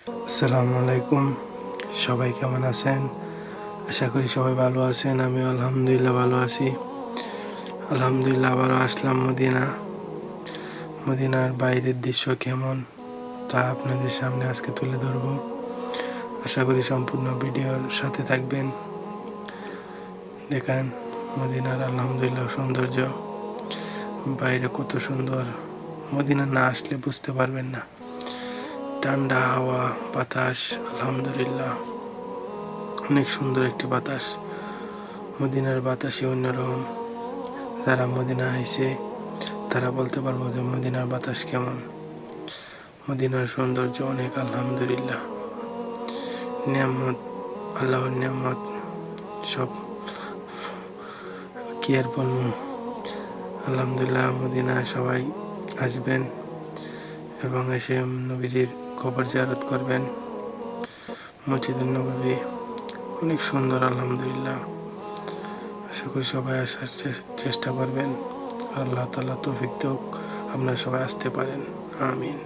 আসসালামু আলাইকুম। সবাই কেমন আছেন? আশা করি সবাই ভালো আছেন। আমি আলহামদুলিল্লাহ ভালো আছি। আলহামদুলিল্লাহ আবারও আসলাম মদিনার বাইরের দৃশ্য কেমন তা আপনাদের সামনে আজকে তুলে ধরব। আশা করি সম্পূর্ণ ভিডিওর সাথে থাকবেন। দেখেন মদিনার আলহামদুলিল্লাহ সৌন্দর্য, বাইরে কত সুন্দর। মদিনা না আসলে বুঝতে পারবেন না। ঠান্ডা হাওয়া, বাতাস, আলহামদুলিল্লাহ অনেক সুন্দর একটি বাতাস। মদিনার বাতাসই অন্যরকম। যারা মদিনা আইছে তারা বলতে পারবো যে মদিনার বাতাস কেমন। মদিনার সৌন্দর্য অনেক, আলহামদুলিল্লাহ। নিয়ামত, আল্লাহর নিয়ামত সব কি আর বলবো। আলহামদুলিল্লাহ মদিনা সবাই আসবেন এবং এসে নবীজির কবর জিয়ারত করবেন। মসজিদুন নববী অনেক সুন্দর, আলহামদুলিল্লাহ। আশা করি সবাই আসার চেষ্টা করবেন। আল্লাহ তাআলা তৌফিক দিক, আপনারা সবাই আসতে পারেন। আমিন।